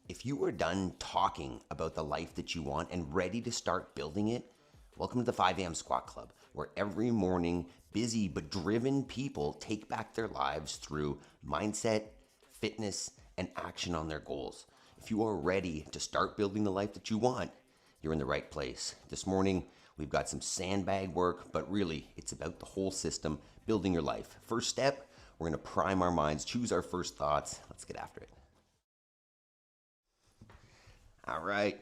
If you are done talking about the life that you want and ready to start building it, welcome to the 5 a.m. Squat Club, where every morning, busy but driven people take back their lives through mindset, fitness, and action on their goals. If you are ready to start building the life that you want, you're in the right place. This morning, we've got some sandbag work, but really, it's about the whole system, building your life. First step, we're gonna prime our minds, choose our first thoughts. Let's get after it. All right,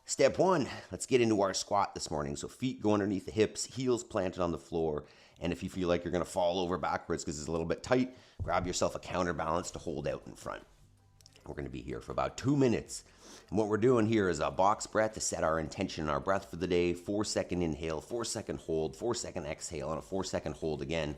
step one, let's get into our squat this morning. So feet go underneath the hips, heels planted on the floor. And if you feel like you're gonna fall over backwards because it's a little bit tight, grab yourself a counterbalance to hold out in front. We're gonna be here for about 2 minutes. And what we're doing here is a box breath to set our intention and our breath for the day. 4-second inhale, 4-second hold, 4-second exhale, and a 4-second hold again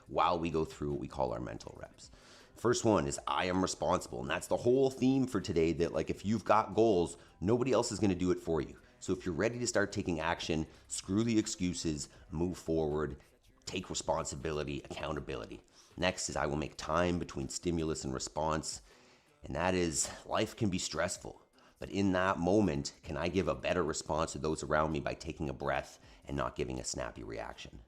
while we go through what we call our mental reps. First one is I am responsible, and that's the whole theme for today, that like if you've got goals, nobody else is gonna do it for you. So if you're ready to start taking action, screw the excuses, move forward, take responsibility, accountability. Next is I will make time between stimulus and response, and that is life can be stressful, but in that moment, can I give a better response to those around me by taking a breath and not giving a snappy reaction?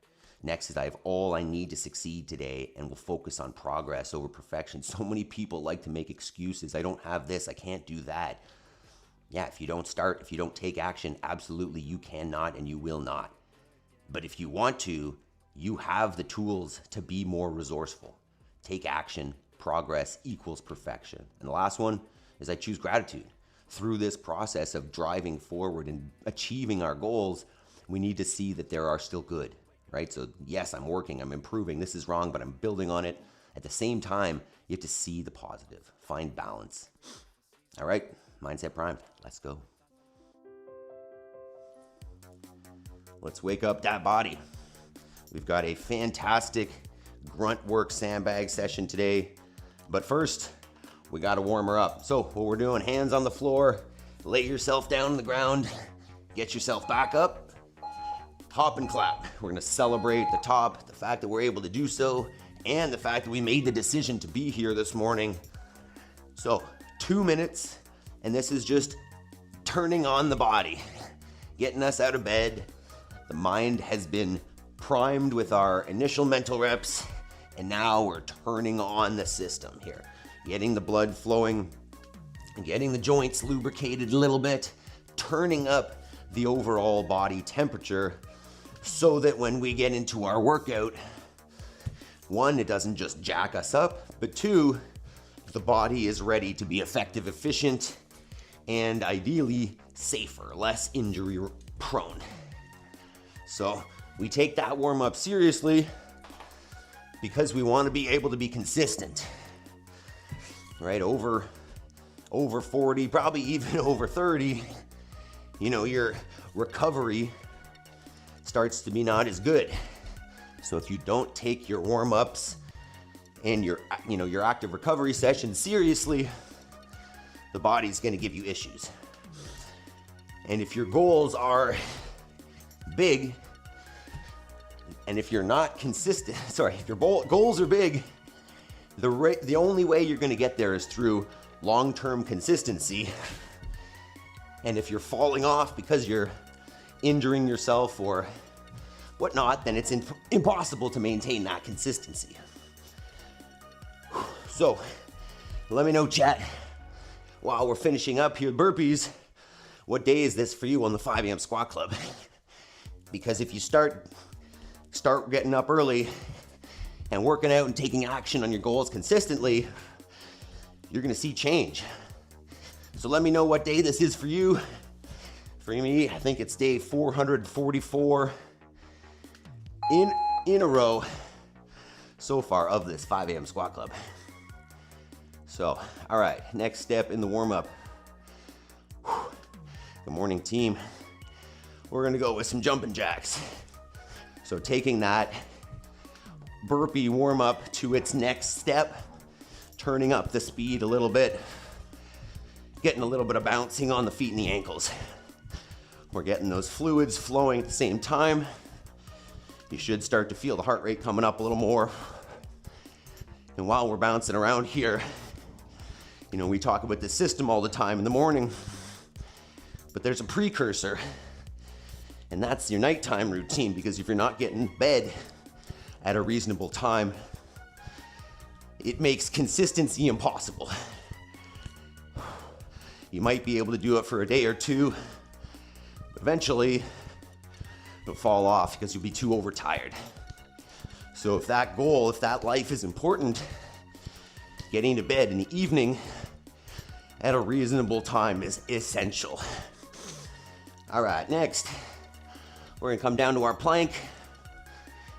Next is I have all I need to succeed today and will focus on progress over perfection. So many people like to make excuses. I don't have this, I can't do that. Yeah, if you don't start, if you don't take action, absolutely you cannot and you will not. But if you want to, you have the tools to be more resourceful. Take action, progress equals perfection. And the last one is I choose gratitude. Through this process of driving forward and achieving our goals, we need to see that there are still good. Right? So yes, I'm working, I'm improving, this is wrong, but I'm building on it. At the same time, you have to see the positive, find balance. All right, mindset primed, let's go. Let's wake up that body. We've got a fantastic grunt work sandbag session today, but first, we gotta warm her up. So what we're doing, hands on the floor, lay yourself down on the ground, get yourself back up, hop and clap. We're gonna celebrate the top, the fact that we're able to do so, and the fact that we made the decision to be here this morning. So 2 minutes, and this is just turning on the body, getting us out of bed. The mind has been primed with our initial mental reps, and now we're turning on the system here. Getting the blood flowing, getting the joints lubricated a little bit, turning up the overall body temperature, so that when we get into our workout, one, it doesn't just jack us up, but two, the body is ready to be effective, efficient, and ideally safer, less injury prone. So we take that warm up seriously because we want to be able to be consistent, right? Over 40, probably even over 30, you know, your recovery starts to be not as good. So if you don't take your warm-ups and your active recovery sessions seriously, the body's gonna give you issues. And if your goals are big, and if you're not consistent, if your goals are big, the only way you're gonna get there is through long-term consistency. And if you're falling off because you're injuring yourself or whatnot, then it's impossible to maintain that consistency. So let me know, chat, while we're finishing up here burpees, what day is this for you on the 5 a.m. Squat Club? Because if you start getting up early and working out and taking action on your goals consistently, you're gonna see change. So let me know what day this is for you. For me, I think it's day 444 in a row so far of this 5 a.m. Squat Club. So, all right, next step in the warm-up. Good morning, team. We're gonna go with some jumping jacks. So taking that burpee warm-up to its next step, turning up the speed a little bit, getting a little bit of bouncing on the feet and the ankles. We're getting those fluids flowing at the same time. You should start to feel the heart rate coming up a little more. And while we're bouncing around here, You know, we talk about the system all the time in the morning, but there's a precursor, and that's your nighttime routine, because if you're not getting bed at a reasonable time, it makes consistency impossible. You might be able to do it for a day or two, but eventually it'll fall off because you'll be too overtired. So if that goal, if that life is important, getting to bed in the evening at a reasonable time is essential. All right, next, we're gonna come down to our plank.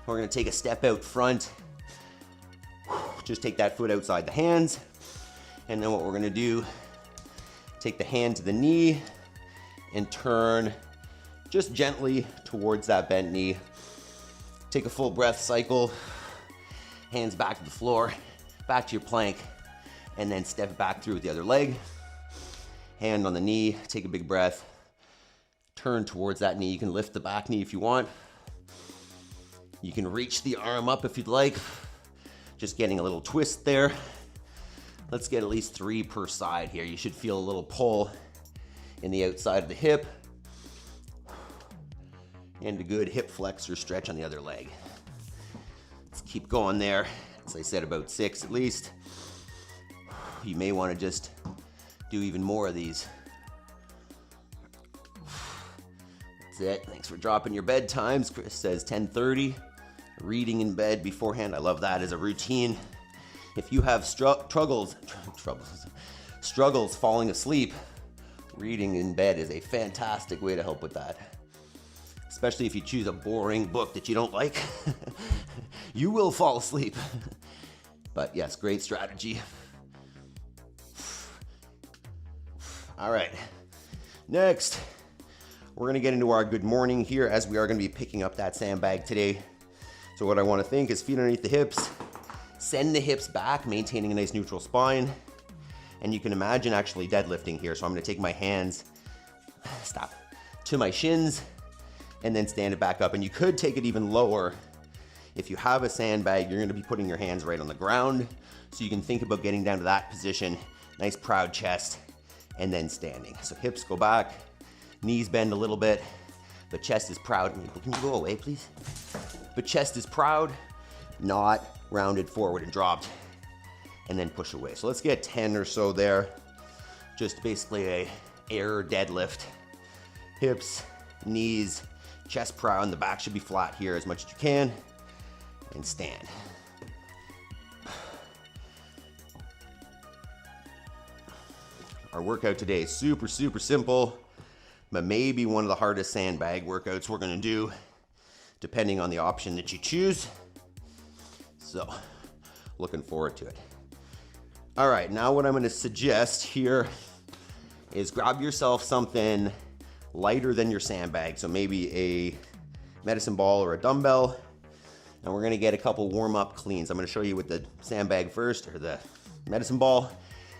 We're gonna take a step out front. Just take that foot outside the hands. And then what we're gonna do, take the hand to the knee and turn just gently towards that bent knee. Take a full breath cycle, hands back to the floor, back to your plank, and then step back through with the other leg. Hand on the knee, take a big breath, turn towards that knee. You can lift the back knee if you want. You can reach the arm up if you'd like. Just getting a little twist there. Let's get at least 3 per side here. You should feel a little pull in the outside of the hip and a good hip flexor stretch on the other leg. Let's keep going there. As I said, about 6 at least. You may want to just do even more of these. That's it. Thanks for dropping your bedtimes. Chris says 10:30. Reading in bed beforehand. I love that as a routine. If you have struggles falling asleep, reading in bed is a fantastic way to help with that. Especially if you choose a boring book that you don't like. You will fall asleep. But yes, great strategy. All right, next, we're gonna get into our good morning here, as we are gonna be picking up that sandbag today. So what I wanna think is feet underneath the hips, send the hips back, maintaining a nice neutral spine. And you can imagine actually deadlifting here. So I'm gonna take my hands, to my shins, and then stand it back up. And you could take it even lower. If you have a sandbag, you're gonna be putting your hands right on the ground. So you can think about getting down to that position, nice proud chest, and then standing. So hips go back, knees bend a little bit, but chest is proud. Can you go away, please? But chest is proud, not rounded forward and dropped, and then push away. So let's get 10 or so there. Just basically a air deadlift. Hips, knees, chest proud, and the back should be flat here as much as you can, and stand. Our workout today is super, super simple, but maybe one of the hardest sandbag workouts we're gonna do, depending on the option that you choose. So, looking forward to it. All right, now what I'm gonna suggest here is grab yourself something lighter than your sandbag. So maybe a medicine ball or a dumbbell, and we're gonna get a couple warm-up cleans. I'm gonna show you with the sandbag first, or the medicine ball,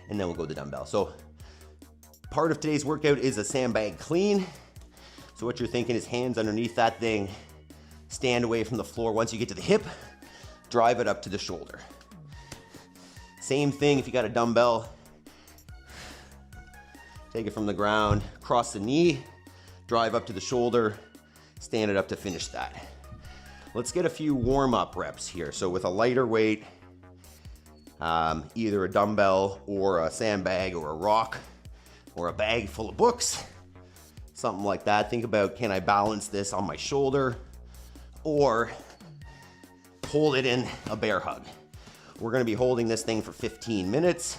and then we'll go to the dumbbell. So, part of today's workout is a sandbag clean. So what you're thinking is hands underneath that thing, stand away from the floor. Once you get to the hip, drive it up to the shoulder. Same thing if you got a dumbbell. Take it from the ground, cross the knee, drive up to the shoulder, stand it up to finish that. Let's get a few warm-up reps here. So with a lighter weight, either a dumbbell or a sandbag or a rock, or a bag full of books, something like that. Think about, can I balance this on my shoulder or hold it in a bear hug? We're gonna be holding this thing for 15 minutes.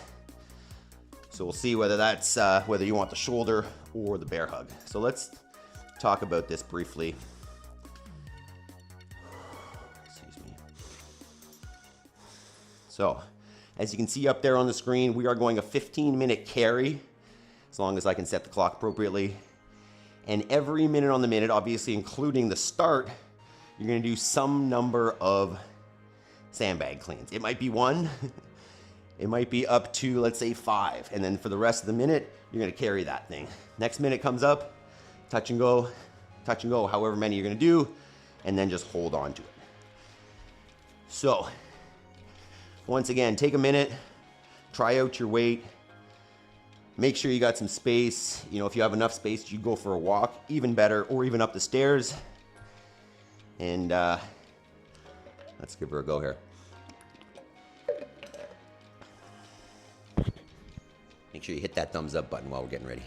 So we'll see whether that's, whether you want the shoulder or the bear hug. So let's talk about this briefly. Excuse me. So, as you can see up there on the screen, we are going a 15-minute carry, as long as I can set the clock appropriately. And every minute on the minute, obviously including the start, you're gonna do some number of sandbag cleans. It might be 1, it might be up to, let's say, 5. And then for the rest of the minute, you're gonna carry that thing. Next minute comes up, touch and go, however many you're gonna do, and then just hold on to it. So, once again, take a minute, try out your weight, Make sure you got some space. You know, if you have enough space, you go for a walk, even better, or even up the stairs. And let's give her a go here. Make sure you hit that thumbs up button while we're getting ready.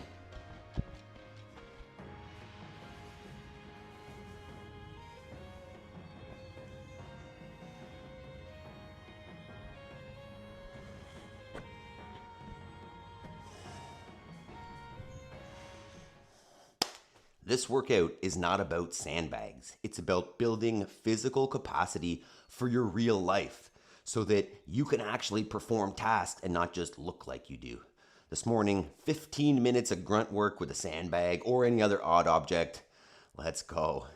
This workout is not about sandbags. It's about building physical capacity for your real life so that you can actually perform tasks and not just look like you do. This morning, 15 minutes of grunt work with a sandbag or any other odd object. Let's go.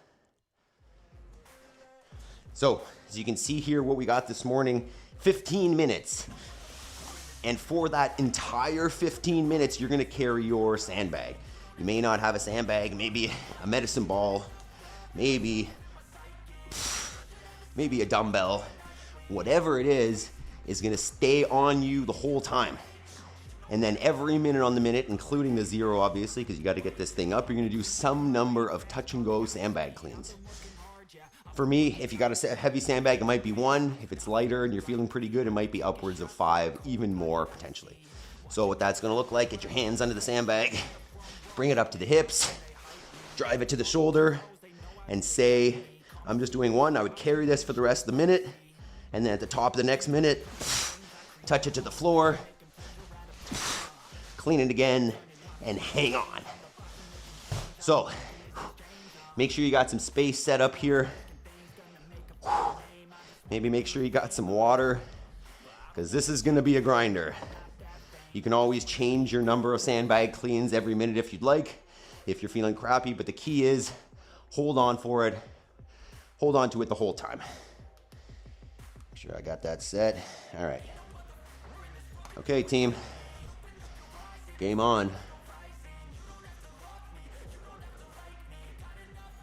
So, as you can see here, what we got this morning, 15 minutes. And for that entire 15 minutes, you're gonna carry your sandbag. You may not have a sandbag, maybe a medicine ball, maybe a dumbbell. Whatever it is gonna stay on you the whole time. And then every minute on the minute, including the 0 obviously, because you gotta get this thing up, you're gonna do some number of touch and go sandbag cleans. For me, if you got a heavy sandbag, it might be 1. If it's lighter and you're feeling pretty good, it might be upwards of 5, even more potentially. So what that's gonna look like, get your hands under the sandbag, bring it up to the hips, drive it to the shoulder, and say, I'm just doing 1. I would carry this for the rest of the minute, and then at the top of the next minute, touch it to the floor, clean it again, and hang on. So, make sure you got some space set up here. Maybe make sure you got some water, because this is gonna be a grinder. You can always change your number of sandbag cleans every minute if you'd like, if you're feeling crappy, but the key is hold on for it. Hold on to it the whole time. Make sure I got that set. All right. Okay, team. Game on.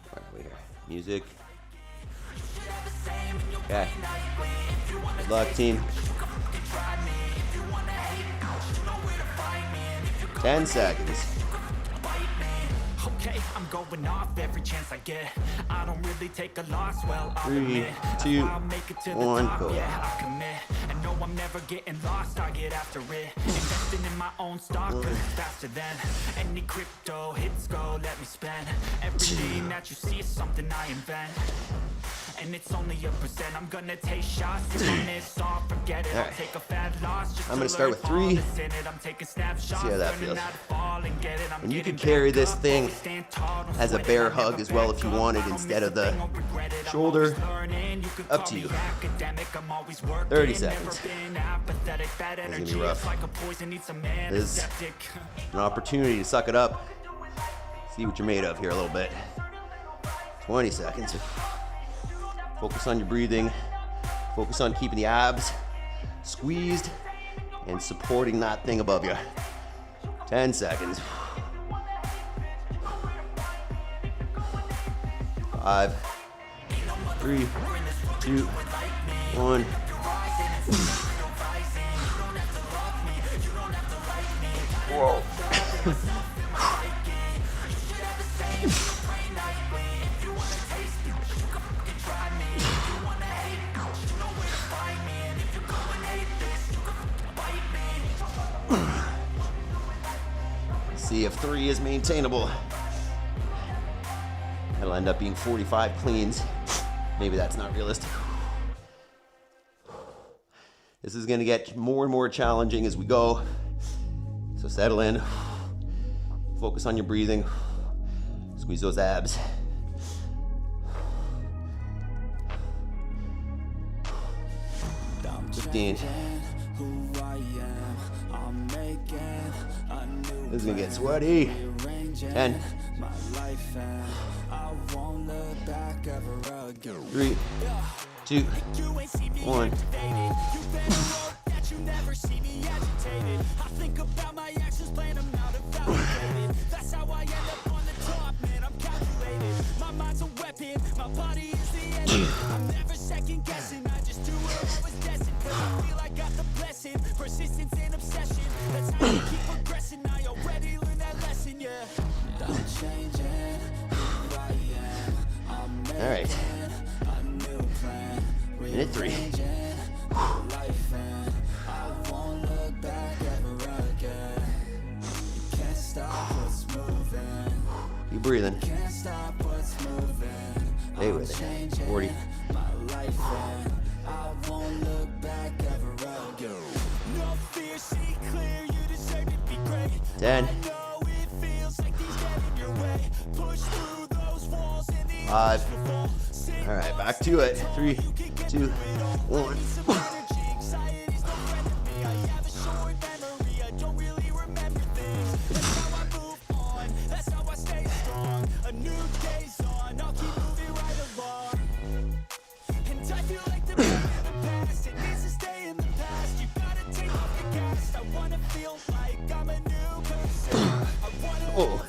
All right, wait here. Music. Okay. Good luck, team. 10 seconds. Okay, I'm going off every chance I get. I don't really take a loss. Well, I'll 3, admit, 2, I'll make it to the 1, top. go. Yeah, I commit. And no, I'm never getting lost. I get after it. Investing in my own stock, 'cause it's faster than any crypto hits go. Let me spend everything that you see is something I invent. And it's only a percent. I'm gonna take shots. If I miss all, forget it. I'll take a fat loss. Just I'm gonna start with 3. I'm taking snapshots. See how that feels. And, and you can carry this thing as a bear hug as well if you wanted instead of the shoulder. Up to you. 30 seconds. This is gonna be rough. This is an opportunity to suck it up. See what you're made of here a little bit. 20 seconds. Focus on your breathing. Focus on keeping the abs squeezed and supporting that thing above you. 10 seconds. 5, 3, 2, 1. Whoa. See if 3 is maintainable. That'll end up being 45 cleans. Maybe that's not realistic. This is gonna get more and more challenging as we go. So settle in. Focus on your breathing. Squeeze those abs. I'm 15. Who I am, I'm making a new This is gonna get sweaty. 10. my life and I won't look back ever again. 3, 2, 1. You never see me agitated. I think about my actions, plan them out, evaluated. That's how I end up on the top, man. I'm calculated. My mind's a weapon, my body is the enemy. I'm never second guessing. I just do what I was destined. 'Cause I feel I got the blessing, persistence and obsession. That's how I keep progressing. I All right. Minute 3. Keep breathing. Stay with it. 40. 10. 5. All right, back to it. 3, 2, 1. Oh,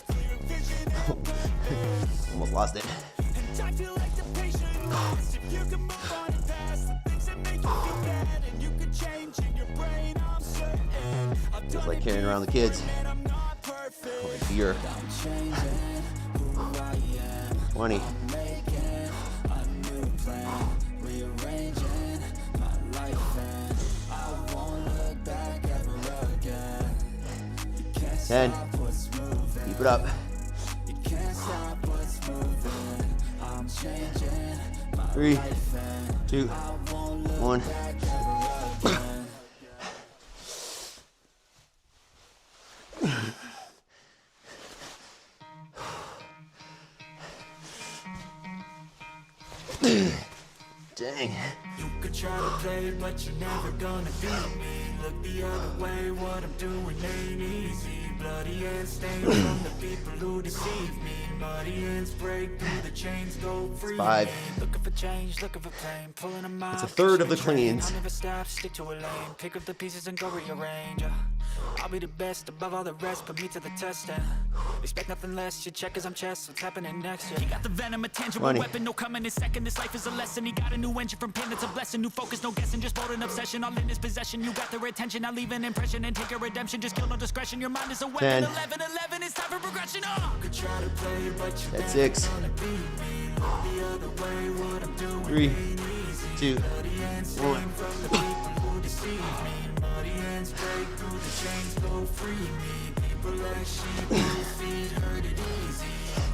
almost lost it. Just like carrying around the kids. Like fear. 20. Ten. Keep it up. 3, 2, 1. Dang. You could try to play, but you're never gonna beat me. Look the other way, what I'm doing ain't easy. Bloody hands stained from the people who deceive me. Muddy hands break through the chains, go free. 5. Looking for change, looking for pain, pulling them out. It's a third of the cleans. I'll never stop, stick to a lane. Pick up the pieces and go rearrange. I'll be the best above all the rest, put me to the test and expect nothing less. You check as I'm chess, what's happening next? Yeah. He got the venom, a tangible weapon, no coming in second. This life is a lesson. He got a new engine from pain, it's a blessing. New focus, no guessing, just bold and obsession. All in his possession, you got their attention. I leave an impression and take a redemption. Just kill no discretion. Your mind is a weapon. 10. 11, it's time for progression. Could try to play, but you That's 6. 3, 2, 1. Break through the chains, go free me. People like sheep, who feed hurt it easy.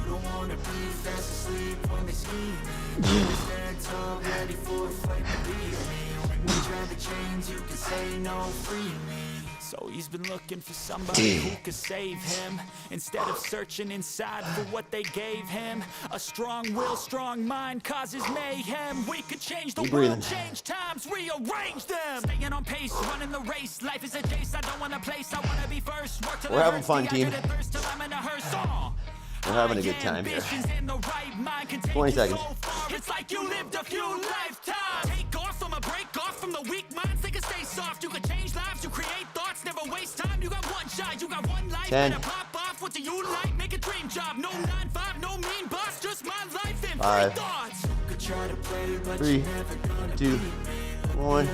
You don't wanna be fast asleep when they scheme me. Stand tall, ready for a fight, believe me. When we try the chains, you can say no, free me. So he's been looking for somebody who could save him, instead of searching inside for what they gave him. A strong will, strong mind causes mayhem. We could change the world, change times, rearrange them. Staying on pace, running the race. Life is a chase, I don't want a place. I want to be first. Work till We're having fun, team. We're having a good time here. 20 seconds. It's like you lived a few lifetimes. Take off from a break off from the weak minds. They can stay soft. You can change lives. You create thoughts. Never waste time. You got one shot. You got one life. 10. Better pop off. What do you like? Make a dream job. No 9-5. No mean boss. Just my life and 5, thoughts. You could try to play, but 3, 2, 1.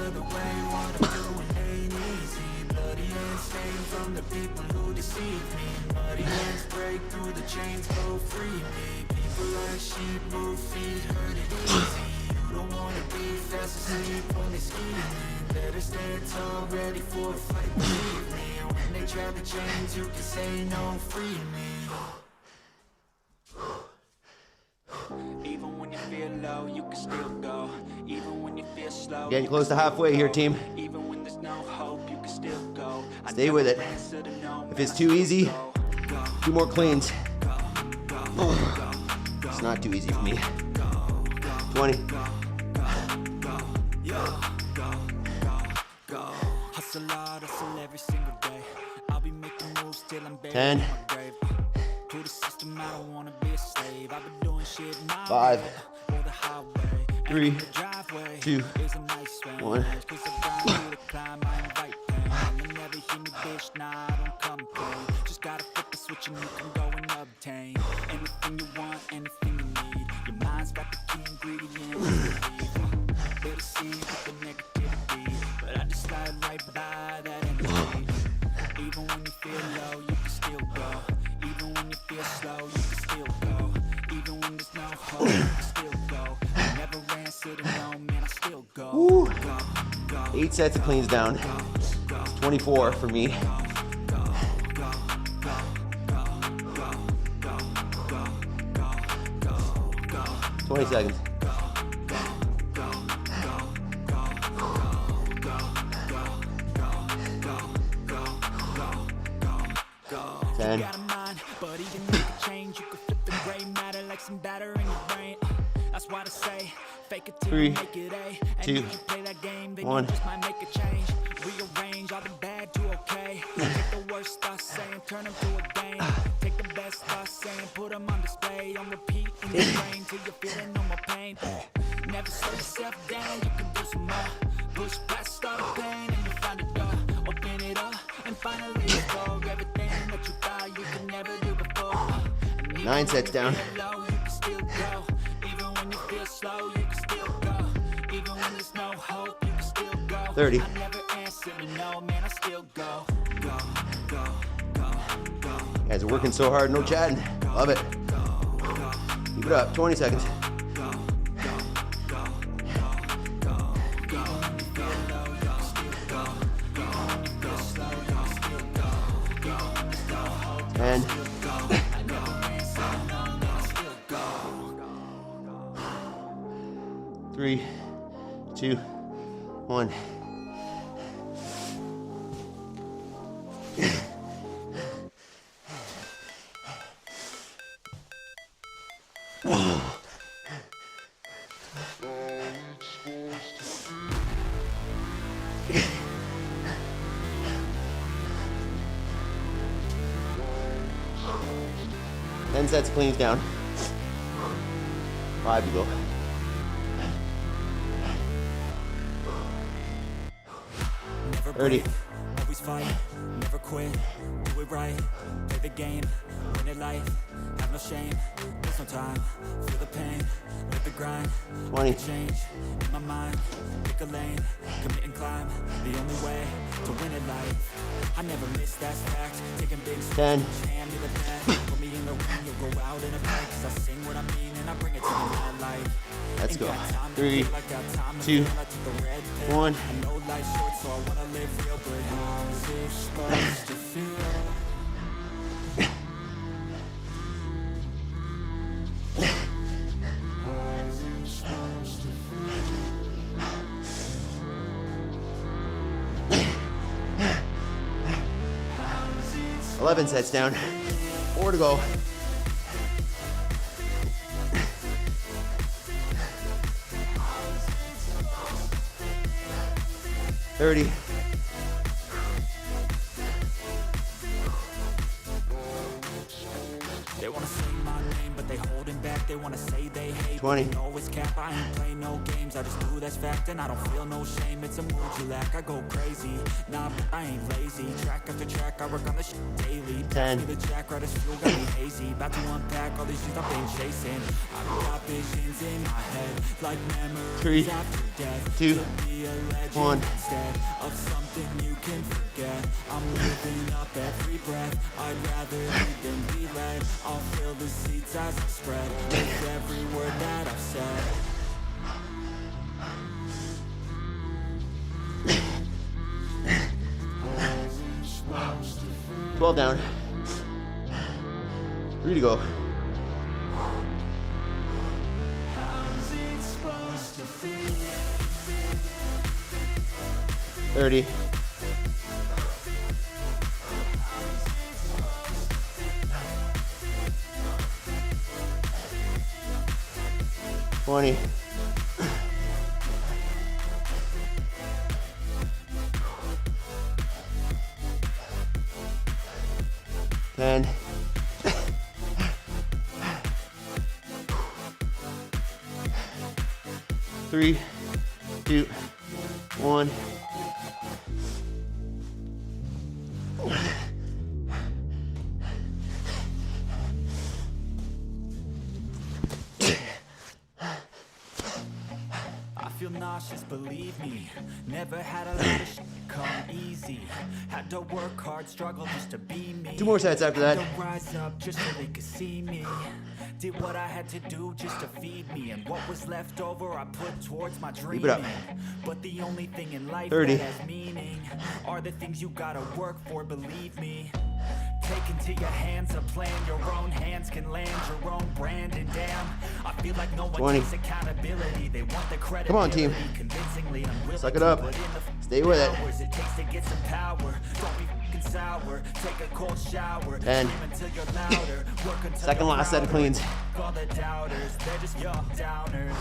From the people who deceive me. Muddy hands break through the chains, go free me. People like sheep move feet, hurt it easy. You don't wanna be fast asleep when they scheming. Better stand tall, ready for a fight, believe me. When they try the chains, you can say no, free me. Even when you feel low, you can still go. Even when you feel slow, Getting close to halfway here, team. even when there's no hope, you can still go. Stay with it. If it's too easy, 2 more cleans. It's not too easy for me. 20. Hustle hard, hustle every single day. I'll be making moves till I'm buried 10. in my grave. To the system, I don't wanna be a slave. I've been doing shit my 5, way, or the highway. 3, The driveway 2, is a nice way. 1. 'Cause I grind through the climb, I invite pain. You never hear me, bitch, nah, I don't complain. Just gotta flip the switch and you can go and obtain anything you want, anything you need. Your mind's got the key ingredients. Better see with the negativity, but I just slide right by that energy. Even when you feel low, you can still go. Even when you feel feel slow, you can still go. Even when there's no hope, you can still go. I never ran, sitting low, man, I still go. Woo. Go, go. 8 sets of cleans down. 24 for me. 20 seconds. Ten. But even make a change, you could flip the gray matter like some batter in your brain. That's why I say, fake it till you make it A. And 2, if you play that game, then 1. you just might make a change. Rearrange all the bad to okay. Take the worst thoughts saying, turn them to a game. Take the best thoughts saying, put them on display. On repeat in your brain till you're feeling no more pain. Never slow yourself down, you can do some more. Push past all the pain and you find a door. Open it up and finally explore everything that you thought you could never do before. 9 sets down. Low, you can still go. Even when you feel slow, you can still go. Even when there's no hope, you can still go. 30. I never answer to no, man, I still go. Go, go, go, go. You guys are working so hard, no chatting. Love it. Keep it up. 20 seconds. And 3, 2, 1. Ten sets of cleans down. 5 to go. Never 30. break, always fight, never quit, do it right, play the game, win it life, have no shame, there's no time, feel the pain, live the grind, 20. change, in my mind, pick a lane, commit and climb, the only way to win it life, I never miss that fact, taking big steps, 10. hand me the bat, put me in the ring, you'll go out in a bag, cause I sing what I mean and I bring it to the mad light. Let's go. 3, 2, 1. I know life's short, so I wanna live real, but how's it supposed to feel? 11 sets down. 4 to go. 30. They wanna say my name, but they holding back. They wanna say they hate 20. me. No, it's cap. I ain't play no games. I just do that's fact, and I don't feel no shame. It's a mood you lack. I go crazy. Nah, but I ain't lazy. Track after track, I work on this shit daily. 10. Pass me the jack, right as fuel, got me hazy. About to unpack all these things I've been chasing. I've got visions in my head, like memories 3, after death. 2, To be a legend 1. instead of something you can forget. I'm living up every breath. I'd rather lead than be led. I'll fill the seats as I spread with every word that I've said. Twelve down. 3 to go. 30. 20. 10. 3, 2, 1. feel nauseous, believe me. Never had a lot of shit come easy. Had to work hard, struggle just to be me. 2 more sets after that. Had to rise up just so they could see me. Did what I had to do just to feed me, and what was left over I put towards my dreaming. Keep it up. But the only thing in life 30. that has meaning are the things you gotta work for, believe me. Take into your hands a plan, your own hands can land your own brand, and damn, I feel like no one 20. takes accountability. They want the credit. Come on, team. Convincingly, I'm willing Suck it up. to put in the Stay with it. hours it takes to get some power. Don't be fucking sour. Take a cold shower. 10. Scream until you're louder. Work until Second you're last set of prouder. cleans. All the doubters, they're just young downers.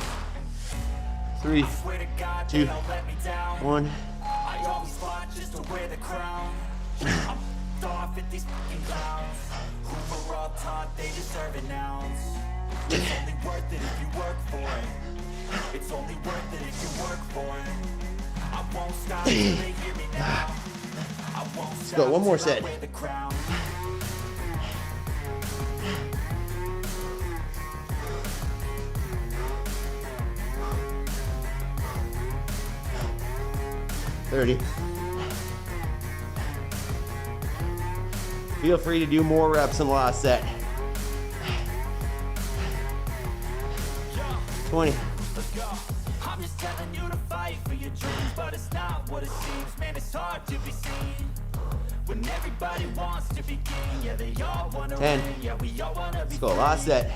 3, Swear to God, 2, they don't let me down. 1. I always fought just to wear the crown. I'm off at these fucking clowns who were all taught they deserve an ounce. It's only worth it if you work for it. It's only worth it if you work for it. I won't stop till they hear me now. I won't stop go, one more till I set. wear the crown. $30. Feel free to do more reps in the last set. 20. Let's go. I'm just telling you to fight for your dreams, but it's not what it seems. Man, it's hard to be seen when everybody wants to be king. Yeah, they all want to 10. win. Yeah, we all want to be Let's go, last set.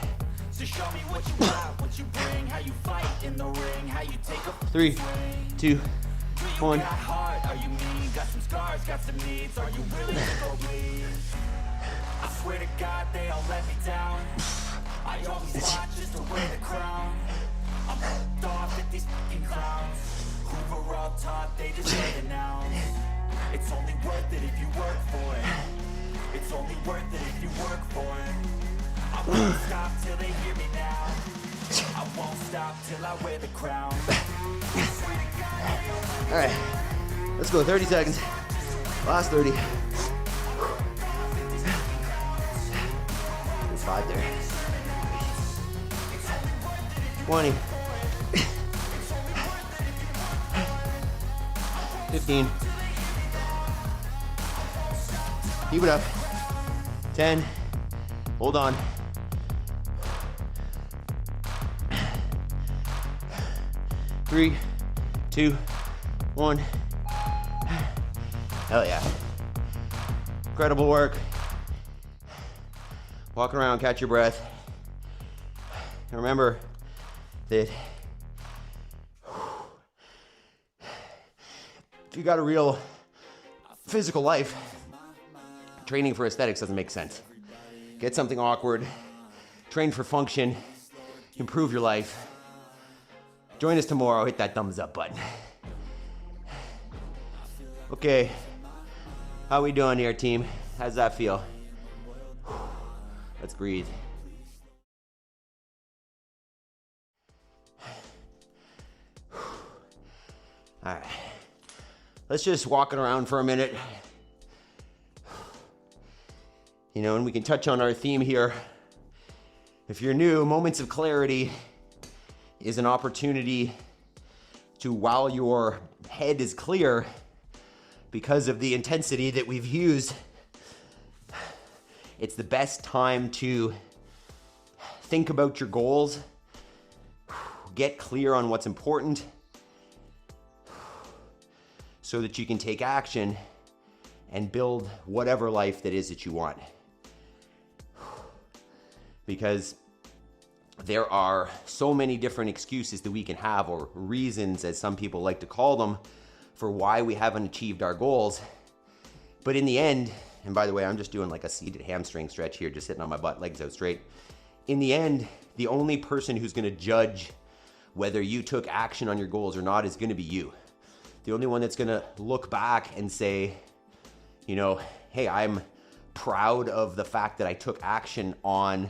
So show me what you got, what you bring, how you fight in the ring, how you take a 3, swing. 2, Do you 1. got heart? Are you mean? Got some scars, got some needs. Are you willing to go bleed? I swear to God, they all let me down. I always fought just to wear the crown. I'm hooked off at these fucking clowns who were all taught they deserve an ounce. It's only worth it if you work for it. It's only worth it if you work for it. I won't stop till they hear me now. I won't stop till I wear the crown. All right, let's go, 30 seconds. Last 30. There's 5 there. 20. 15. Keep it up. 10. Hold on. 3, 2, 1. Hell yeah. Incredible work. Walking around, catch your breath. And remember that if you got a real physical life, training for aesthetics doesn't make sense. Get something awkward, train for function, improve your life. Join us tomorrow, hit that thumbs up button. Okay, how we doing here, team? How's that feel? Let's breathe. All right, let's just walk it around for a minute. You know, and we can touch on our theme here. If you're new, moments of clarity is an opportunity to, while your head is clear, because of the intensity that we've used, it's the best time to think about your goals, get clear on what's important, so that you can take action and build whatever life that is that you want. Because there are so many different excuses that we can have, or reasons, as some people like to call them, for why we haven't achieved our goals. But in the end, and by the way, I'm just doing like a seated hamstring stretch here, just sitting on my butt, legs out straight. In the end, the only person who's gonna judge whether you took action on your goals or not is gonna be you. The only one that's gonna look back and say, you know, hey, I'm proud of the fact that I took action on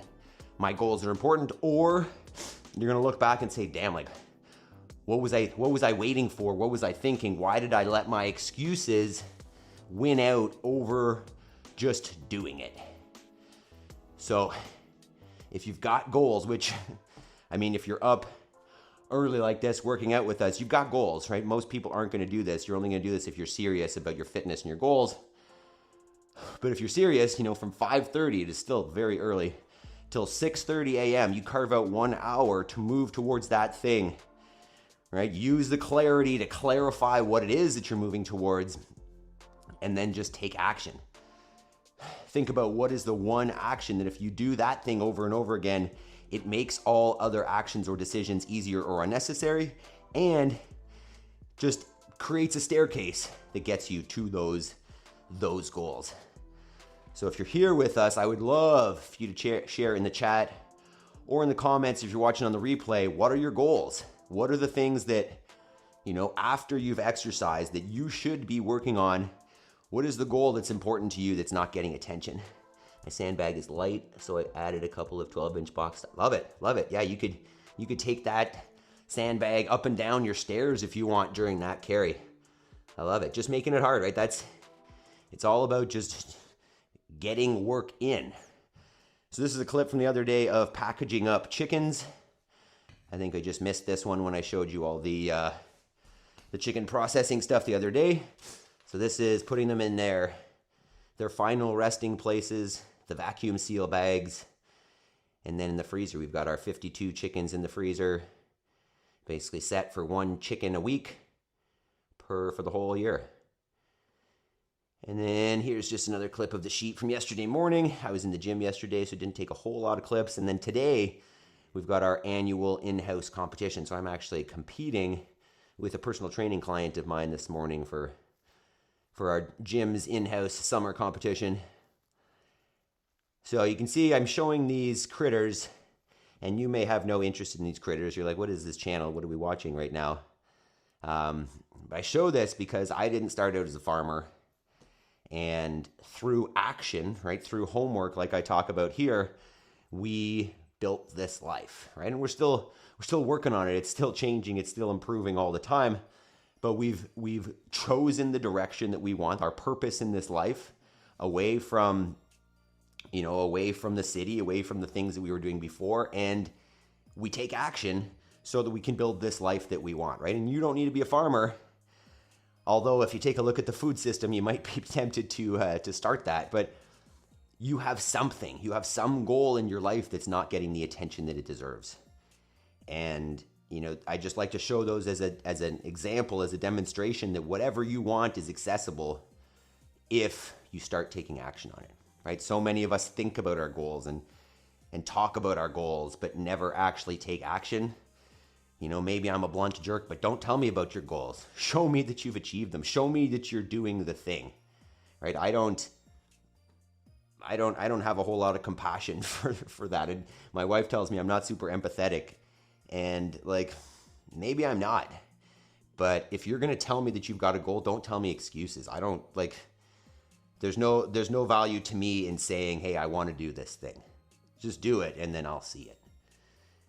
my goals that are important, or you're gonna look back and say, damn, like, what was I waiting for? What was I thinking? Why did I let my excuses win out over just doing it? So if you've got goals, which, I mean, if you're up early like this, working out with us, you've got goals, right? Most people aren't going to do this. You're only going to do this if you're serious about your fitness and your goals. But if you're serious, from 5:30, it is still very early, till 6:30 a.m., you carve out 1 hour to move towards that thing, right? Use the clarity to clarify what it is that you're moving towards, and then just take action. Think about what is the one action that if you do that thing over and over again, it makes all other actions or decisions easier or unnecessary, and just creates a staircase that gets you to those goals. So if you're here with us, I would love for you to share in the chat or in the comments if you're watching on the replay, what are your goals? What are the things that, after you've exercised that you should be working on? What is the goal that's important to you that's not getting attention? My sandbag is light, so I added a couple of 12-inch box. Love it, love it. Yeah, you could take that sandbag up and down your stairs if you want during that carry. I love it. Just making it hard, right? It's all about just getting work in. So this is a clip from the other day of packaging up chickens. I think I just missed this one when I showed you all the chicken processing stuff the other day. So this is putting them in their final resting places, the vacuum seal bags. And then in the freezer, we've got our 52 chickens in the freezer, basically set for 1 chicken a week for the whole year. And then here's just another clip of the sheet from yesterday morning. I was in the gym yesterday, so it didn't take a whole lot of clips. And then today, we've got our annual in-house competition. So I'm actually competing with a personal training client of mine this morning for our gym's in-house summer competition. So you can see I'm showing these critters, and you may have no interest in these critters. You're like, what is this channel? What are we watching right now? I show this because I didn't start out as a farmer. And through action, right, through homework, like I talk about here, we built this life, right? And we're still working on it. It's still changing. It's still improving all the time. But we've chosen the direction that we want, our purpose in this life, away from the city, away from the things that we were doing before, and we take action so that we can build this life that we want, right? And you don't need to be a farmer. Although if you take a look at the food system, you might be tempted to start that, but you have something. You have some goal in your life that's not getting the attention that it deserves. And I just like to show those as an example, as a demonstration that whatever you want is accessible if you start taking action on it, right? So many of us think about our goals and talk about our goals, but never actually take action. Maybe I'm a blunt jerk, but don't tell me about your goals. Show me that you've achieved them. Show me that you're doing the thing, right? I don't have a whole lot of compassion for that. And my wife tells me I'm not super empathetic, and maybe I'm not. But if you're gonna tell me that you've got a goal, don't tell me excuses. There's no value to me in saying, hey, I want to do this thing. Just do it, and then I'll see it.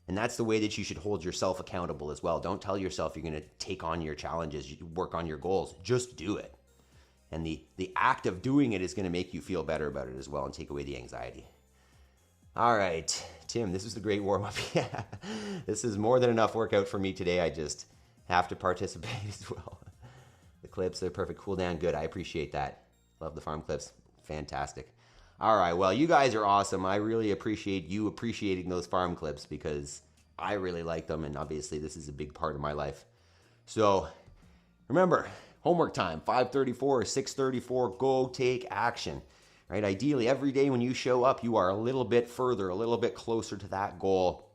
And that's the way that you should hold yourself accountable as well. Don't tell yourself you're going to take on your challenges, you work on your goals. Just do it. And the act of doing it is going to make you feel better about it as well and take away the anxiety. All right, Tim, this is the great warm-up. Yeah, this is more than enough workout for me today. I just have to participate as well. The clips are perfect. Cool down good. I appreciate that. Love the farm clips. Fantastic. All right, well, you guys are awesome. I really appreciate you appreciating those farm clips because I really like them, and obviously this is a big part of my life. So remember, homework time, 5:34, 6:34, go take action, right? Ideally, every day when you show up, you are a little bit further, a little bit closer to that goal.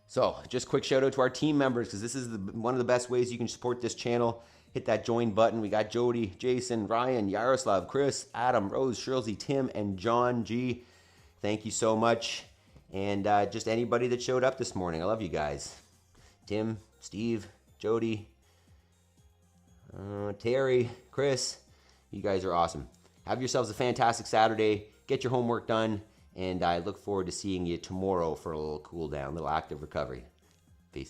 So just quick shout out to our team members because this is one of the best ways you can support this channel. Hit that join button. We got Jody, Jason, Ryan, Yaroslav, Chris, Adam, Rose, Shirley, Tim, and John G. Thank you so much. And just anybody that showed up this morning. I love you guys. Tim, Steve, Jody, Terry, Chris. You guys are awesome. Have yourselves a fantastic Saturday. Get your homework done. And I look forward to seeing you tomorrow for a little cool down, a little active recovery.